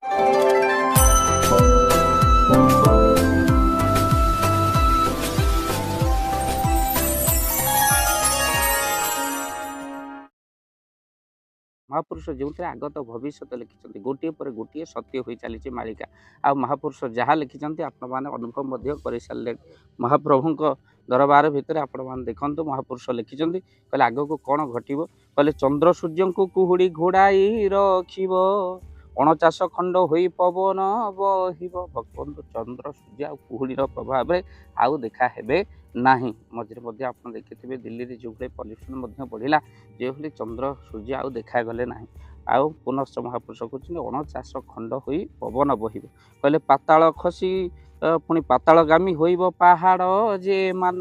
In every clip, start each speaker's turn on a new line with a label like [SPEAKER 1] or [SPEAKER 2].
[SPEAKER 1] महापुरुष जो आगत भविष्य लिखिं गोटे पर गोटे सत्य हो चली मालिका आ महापुरुष जहाँ लिखिं आपण मैंने अनुभव कर सारे महाप्रभु दरबार भितर आपण मैंने देखते महापुरुष लिखिं कहले आग को कौन घटव कहले चंद्र सूर्य को कुहुड़ी घोड़ाई रखिब 49 खंड हो पवन बहिब भगवंत चंद्र सूर्य कुहुड़ीर प्रभाव में आउ देखा हेबे नाही मझे मध्य आप देखिथे दिल्ली में जो भाई पल्यूसन बढ़ला जो भाई चंद्र सूर्य आउ देखा गले ना आउ पुनश्च महापुरुष कहते 49 खंड हो पवन बहिब कहले पाताल खसी पुणी पातालगामी होइब पहाड़ जे मान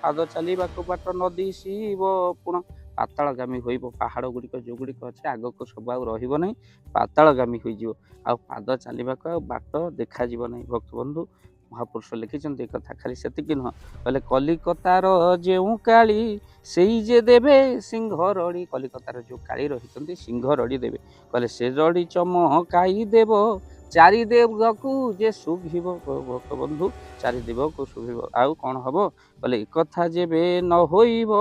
[SPEAKER 1] पाद चलवा बाट नदी शिव पुण पातालगामी होइब पहाड़ गुड़िक जो गुड़िक अच्छे आग को सब आउ रही पातालगामी हो पाद चलवा बाट देखा ना भक्त बंधु महापुरुष लिखिं कथा खाली से नुह कहले कलिकतार जो काली से जे देवे सिंह रड़ी कलिकतार जो काली रही सिंह रड़ी देवे कहले से रड़ी चमकाई देव चारिदेव को जे शुभिब भक्त बंधु चारिदेव को शुभिब आउ कौन हम कहले एक कथा जेबे न होइब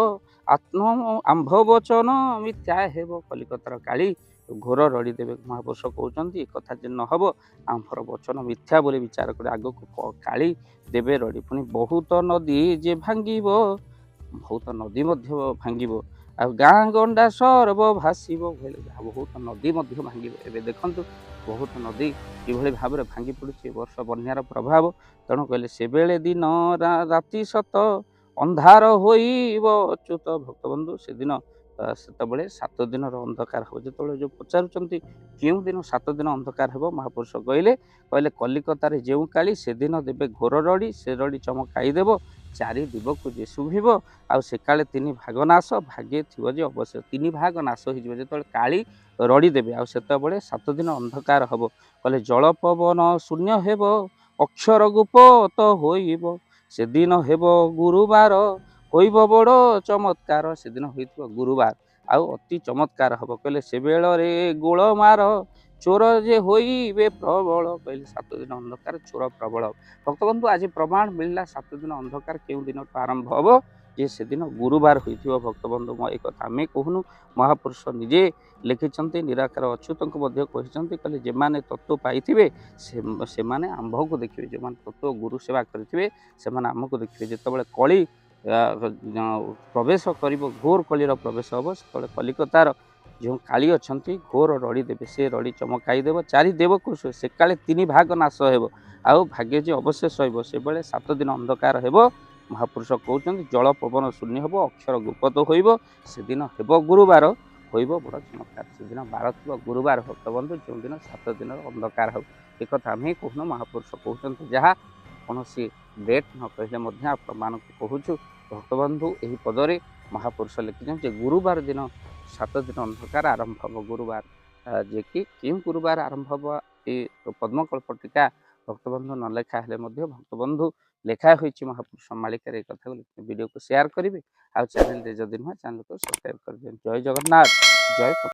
[SPEAKER 1] आत्म आंभ वचन मिथ्या हेब कलिकतार काली घोर रड़ी देवे महापुरुष कहते एक कथा जे न हम आंभर वचन मिथ्या बोली विचार कर आग को काली देवे रड़ी पुणी बहुत नदी जे भांगिब बहुत नदी भांगिब आ गाँ गंडा सर्व भाषिब बहुत नदी भांगिब एवं देखु बहुत नदी किभली भाव में भांगी पड़ुछि वर्ष बन्यार प्रभाव तेणु कहले से बेले दिन राति सत अंधार होइब अच्युत भक्तबंधु से दिन से 7 दिन अंधकार हो जो जो पचारुंट क्यों दिन 7 दिन अंधकार हो महापुरुष कहले कहले कलिकतार जो काली से दिन देवे घोर रड़ी से रड़ी चमकाईदेव चारि दिव को जे शुभिब आ से काले 3 भाग नाश भाग्य थी जे अवश्य 3 भाग नाश हो जो काली रड़ी देवे आ से 7 दिन अंधकार हम कहले जल पवन शून्य हेब अक्षर गुप्त होइब से दिन हेब गुरुवार होइब बड़ चमत्कार से दिन हो गुरुवार आउ अति चमत्कार हम कहले से बेलरे गोल मार चोर जे होइबे प्रबल कहले 7 दिन अंधकार चोर प्रबल भक्तबंधु आज प्रमाण मिलला 7 दिन अंधकार केउ दिन आरंभ हम जे से दिन गुरुवार होइथिबो भक्तबंधु म एक कथा आमे कहूनु महापुरुष निजे लिखिं निराकार अच्युत कहते कहले जे माने तत्व पाइथिबे से माने आंभ को देखिए जो माने तत्व गुरु सेवा करिथिबे से माने आमको देखिए जेतेबेले कली प्रवेश कर घोर कलीर प्रवेश हम से कलिकतार जो काली अच्छा घोर रड़ी देवे से रड़ी चमकाईदेव चारि देव को से काले 3 भाग नाश हो आउ भाग्य जे अवश्य सहब से बेले 7 दिन अंधकार हेब महापुरुष कहते जल पवन शून्य हम अक्षर गुप्त होइब से दिन हेब गुरुवार होइब बड़ चमत्कार से दिन 12 थी गुरुवार भक्त बंधु जो दिन 7 दिन अंधकार हो एक आम कहूँ महापुरुष कहते जहाँ कौन डेट न कहले आप कहूँ भक्तबंधु यही पदरे महापुरुष लिखिं गुरुवार दिन 7 दिन अंधकार आरंभ हम गुरुवार जे कि क्यों गुरुवार आरंभ हम ये पद्मकल्प टीका भक्तबंधु न लेखा हेले भक्तबंधु लेखा होती महापुरुष मालिकार एक कथा वीडियो को शेयर करेंगे आ चैनल जदि नुह चैनल को सब्सक्राइब कर जय जगन्नाथ जय।